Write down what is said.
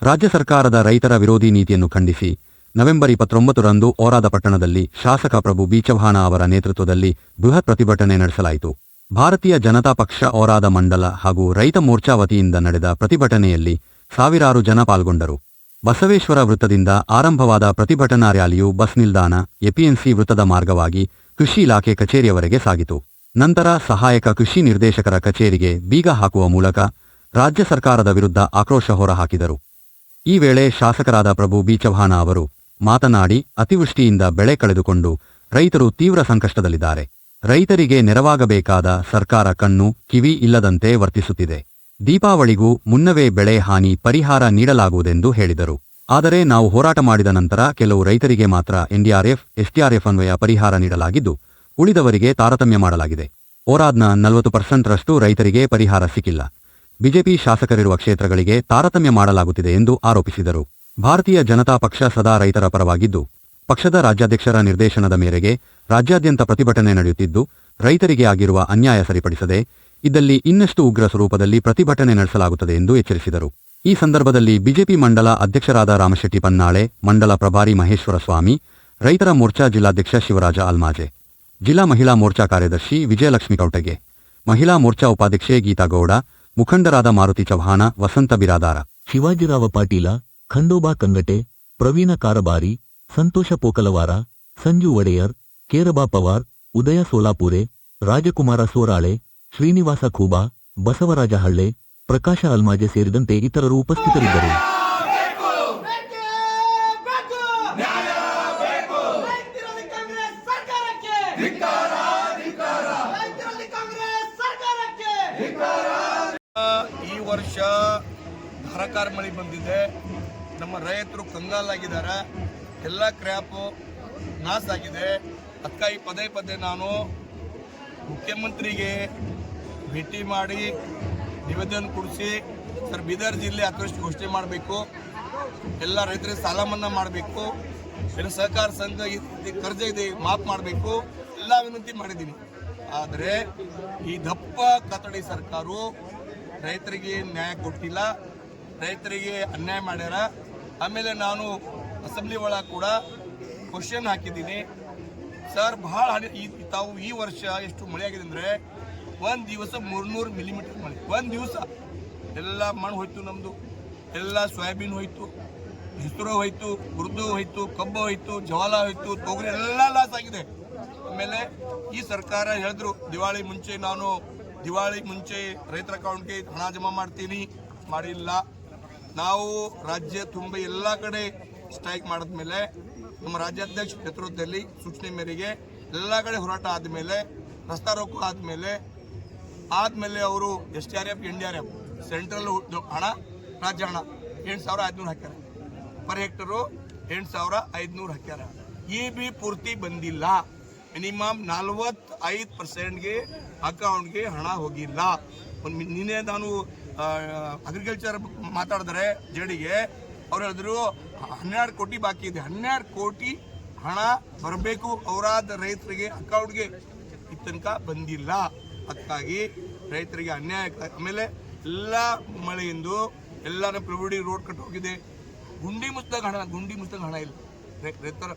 ರಾಜ್ಯ ಸರ್ಕಾರದ ರೈತರ ವಿರೋಧಿ ನೀತಿಯನ್ನು ಖಂಡಿಸಿ ನವೆಂಬರ್ 29ರಂದು ಓರಾದ ಪಟ್ಟಣದಲ್ಲಿ ಶಾಸಕ ಪ್ರಭು ಬಿ ಚವ್ಹಾಣ ಅವರ ನೇತೃತ್ವದಲ್ಲಿ ಬೃಹತ್ ಪ್ರತಿಭಟನೆ ನಡೆಸಲಾಯಿತು. ಭಾರತೀಯ ಜನತಾ ಪಕ್ಷ ಓರಾದ ಮಂಡಲ ಹಾಗೂ ರೈತ ಮೋರ್ಚಾ ವತಿಯಿಂದ ನಡೆದ ಪ್ರತಿಭಟನೆಯಲ್ಲಿ ಸಾವಿರಾರು ಜನ ಪಾಲ್ಗೊಂಡರು. ಬಸವೇಶ್ವರ ವೃತ್ತದಿಂದ ಆರಂಭವಾದ ಪ್ರತಿಭಟನಾ ರ್ಯಾಲಿಯು ಬಸ್ ನಿಲ್ದಾಣ, ಎಪಿಎಂಸಿ ವೃತ್ತದ ಮಾರ್ಗವಾಗಿ ಕೃಷಿ ಇಲಾಖೆ ಕಚೇರಿಯವರೆಗೆ ಸಾಗಿತು. ನಂತರ ಸಹಾಯಕ ಕೃಷಿ ನಿರ್ದೇಶಕರ ಕಚೇರಿಗೆ ಬೀಗ ಹಾಕುವ ಮೂಲಕ ರಾಜ್ಯ ಸರ್ಕಾರದ ವಿರುದ್ಧ ಆಕ್ರೋಶ ಹೊರಹಾಕಿದರು. ಈ ವೇಳೆ ಶಾಸಕರಾದ ಪ್ರಭು ಬಿ ಚವ್ಹಾಣ ಅವರು ಮಾತನಾಡಿ, ಅತಿವೃಷ್ಟಿಯಿಂದ ಬೆಳೆ ಕಳೆದುಕೊಂಡು ರೈತರು ತೀವ್ರ ಸಂಕಷ್ಟದಲ್ಲಿದ್ದಾರೆ. ರೈತರಿಗೆ ನೆರವಾಗಬೇಕಾದ ಸರ್ಕಾರ ಕಣ್ಣು ಕಿವಿ ಇಲ್ಲದಂತೆ ವರ್ತಿಸುತ್ತಿದೆ. ದೀಪಾವಳಿಗೂ ಮುನ್ನವೇ ಬೆಳೆ ಹಾನಿ ಪರಿಹಾರ ನೀಡಲಾಗುವುದೆಂದು ಹೇಳಿದರು. ಆದರೆ ನಾವು ಹೋರಾಟ ಮಾಡಿದ ನಂತರ ಕೆಲವು ರೈತರಿಗೆ ಮಾತ್ರ ಎನ್ಡಿಆರ್ಎಫ್, ಎಸ್ಡಿಆರ್ಎಫ್ ಅನ್ವಯ ಪರಿಹಾರ ನೀಡಲಾಗಿದ್ದು, ಉಳಿದವರಿಗೆ ತಾರತಮ್ಯ ಮಾಡಲಾಗಿದೆ. ಓರಾದ್ನ 40% ರೈತರಿಗೆ ಪರಿಹಾರ ಸಿಕ್ಕಿಲ್ಲ. ಬಿಜೆಪಿ ಶಾಸಕರಿರುವ ಕ್ಷೇತ್ರಗಳಿಗೆ ತಾರತಮ್ಯ ಮಾಡಲಾಗುತ್ತಿದೆ ಎಂದು ಆರೋಪಿಸಿದರು. ಭಾರತೀಯ ಜನತಾ ಪಕ್ಷ ಸದಾ ರೈತರ ಪರವಾಗಿದ್ದು, ಪಕ್ಷದ ರಾಜ್ಯಾಧ್ಯಕ್ಷರ ನಿರ್ದೇಶನದ ಮೇರೆಗೆ ರಾಜ್ಯಾದ್ಯಂತ ಪ್ರತಿಭಟನೆ ನಡೆಯುತ್ತಿದ್ದು, ರೈತರಿಗೆ ಆಗಿರುವ ಅನ್ಯಾಯ ಸರಿಪಡಿಸದೆ ಇದ್ದಲ್ಲಿ ಇನ್ನಷ್ಟು ಉಗ್ರ ಸ್ವರೂಪದಲ್ಲಿ ಪ್ರತಿಭಟನೆ ನಡೆಸಲಾಗುತ್ತದೆ ಎಂದು ಎಚ್ಚರಿಸಿದರು. ಈ ಸಂದರ್ಭದಲ್ಲಿ ಬಿಜೆಪಿ ಮಂಡಲ ಅಧ್ಯಕ್ಷರಾದ ರಾಮಶೆಟ್ಟಿ ಪನ್ನಾಳೆ, ಮಂಡಲ ಪ್ರಭಾರಿ ಮಹೇಶ್ವರ ಸ್ವಾಮಿ, ರೈತರ ಮೋರ್ಚಾ ಜಿಲ್ಲಾಧ್ಯಕ್ಷ ಶಿವರಾಜ ಅಲ್ಮಾಜೆ, ಜಿಲ್ಲಾ ಮಹಿಳಾ ಮೋರ್ಚಾ ಕಾರ್ಯದರ್ಶಿ ವಿಜಯಲಕ್ಷ್ಮಿ ಕೌಟಗೆ, ಮಹಿಳಾ ಮೋರ್ಚಾ ಉಪಾಧ್ಯಕ್ಷೆ ಗೀತಾ ಗೌಡ, ಮುಖಂಡರಾದ ಮಾರುತಿ ಚವ್ಹಾಣ, ವಸಂತ ಬಿರಾದಾರ, ಶಿವಾಜಿರಾವ ಪಾಟೀಲ, ಖಂಡೋಬಾ ಕಂಗಟೆ, ಪ್ರವೀಣ ಕಾರಬಾರಿ, ಸಂತೋಷ ಪೋಕಲವಾರ, ಸಂಜು ಒಡೆಯರ್, ಕೇರಬಾ ಪವಾರ್, ಉದಯ ಸೋಲಾಪುರೆ, ರಾಜಕುಮಾರ ಸೋರಾಳೆ, ಶ್ರೀನಿವಾಸ ಖೂಬಾ, ಬಸವರಾಜ ಹಳ್ಳೆ, ಪ್ರಕಾಶ ಅಲ್ಮಾಜೆ ಸೇರಿದಂತೆ ಇತರರು ಉಪಸ್ಥಿತರಿದ್ದರು. ಈ ವರ್ಷ ಧಾರಾಕಾರ ಮಳೆ ಬಂದಿದೆ. ನಮ್ಮ ರೈತರು ಕಂಗಾಲಾಗಿದ್ದಾರೆ. ಎಲ್ಲ ಕ್ರ್ಯಾಪು ನಾಶ ಆಗಿದೆ. ಅದಕ್ಕಾಗಿ ಪದೇ ಪದೇ ನಾನು ಮುಖ್ಯಮಂತ್ರಿಗೆ ಭೇಟಿ ಮಾಡಿ ನಿವೇದನೆ ಕೊಡಿಸಿ, ಸರ್ ಬೀದರ್ ಜಿಲ್ಲೆ ಅತಿವೃಷ್ಟಿ ಘೋಷಣೆ ಮಾಡಬೇಕು, ಎಲ್ಲ ರೈತರಿಗೆ ಸಾಲ ಮನ್ನಾ ಮಾಡಬೇಕು, ಏನು ಸಹಕಾರ ಸಂಘ ಕರ್ಜ ಇದೆ ಮಾಫ್ ಮಾಡಬೇಕು, ಎಲ್ಲ ವಿನಂತಿ ಮಾಡಿದ್ದೀನಿ. ಆದರೆ ಈ ದಪ್ಪ ಕತ್ತಡಿ ಸರ್ಕಾರವು ರೈತರಿಗೆ ನ್ಯಾಯ ಕೊಟ್ಟಿಲ್ಲ, ರೈತರಿಗೆ ಅನ್ಯಾಯ ಮಾಡ್ಯಾರ. ಆಮೇಲೆ ನಾನು ಅಸೆಂಬ್ಲಿ ಒಳಗೆ ಕೂಡ ಕ್ವಶನ್ ಹಾಕಿದ್ದೀನಿ, ಸರ್ ಭಾಳ ತಾವು ಈ ವರ್ಷ ಎಷ್ಟು ಮಳೆ ಆಗಿದೆ ಅಂದರೆ ಒಂದು ದಿವಸ 300 ಮಿಲಿಮೀಟರ್ ಮಳೆ. ಒಂದು ದಿವಸ ಎಲ್ಲ ಮಣ್ಣು ಹೋಯ್ತು, ನಮ್ಮದು ಎಲ್ಲ ಸೋಯಾಬೀನ್ ಹೋಯ್ತು, ಹೆಸರು ಹೋಯ್ತು, ಉರ್ದು ಹೋಯ್ತು, ಕಬ್ಬು ಹೋಯ್ತು, ಜವಾಲ ಹೋಯ್ತು, ತೊಗರಿ ಎಲ್ಲ ಲಾಸ್ ಆಗಿದೆ. ಆಮೇಲೆ ಈ ಸರ್ಕಾರ ಹೇಳಿದ್ರು ದಿವಾಳಿ ಮುಂಚೆ ರೈತರ ಅಕೌಂಟ್ಗೆ ಹಣ ಜಮಾ ಮಾಡ್ತೀನಿ, ಮಾಡಿಲ್ಲ. ನಾವು ರಾಜ್ಯ ತುಂಬ ಎಲ್ಲ ಕಡೆ ಸ್ಟ್ರೈಕ್ ಮಾಡಿದ್ಮೇಲೆ ನಮ್ಮ ರಾಜ್ಯಾಧ್ಯಕ್ಷ ನೇತೃತ್ವದಲ್ಲಿ ಸೂಚನೆ ಮೇರೆಗೆ ಎಲ್ಲ ಕಡೆ ಹೋರಾಟ ಆದಮೇಲೆ, ರಸ್ತಾ ರೋಕೋ ಆದಮೇಲೆ ಅವರು SDRF, NDRF ಸೆಂಟ್ರಲ್ ಹಣ, ರಾಜ್ಯ ಹಣ 8,500 ಹಾಕ್ಯಾರ. ಪರ್ ಹೆಕ್ಟರು 8,500 ಹಾಕ್ಯಾರ. ಈ ಬಿ ಪೂರ್ತಿ ಬಂದಿಲ್ಲ. ಮಿನಿಮಮ್ 45%ಗೆ ಅಕೌಂಟ್ಗೆ ಹಣ ಹೋಗಿಲ್ಲ. ನಿನ್ನೆ ನಾನು ಅಗ್ರಿಕಲ್ಚರ್ ಮಾತಾಡಿದ್ರೆ ಜೆಡಿಗೆ ಅವ್ರು ಹೇಳಿದ್ರು 12 ಕೋಟಿ ಬಾಕಿ ಇದೆ. 12 ಕೋಟಿ ಹಣ ಬರಬೇಕು ಅವರಾದ ರೈತರಿಗೆ ಅಕೌಂಟ್ಗೆ, ಈ ತನಕ ಬಂದಿಲ್ಲ. ಅದಕ್ಕಾಗಿ ರೈತರಿಗೆ ಅನ್ಯಾಯ. ಆಮೇಲೆ ಎಲ್ಲ ಮಳೆಯಿಂದ ಎಲ್ಲ ಪ್ರಭುಡಿ ರೋಡ್ ಕಟ್ ಹೋಗಿದೆ. ಗುಂಡಿ ಮುಚ್ಚಿದಾಗ ಹಣ ಇಲ್ಲ ರೈತರ.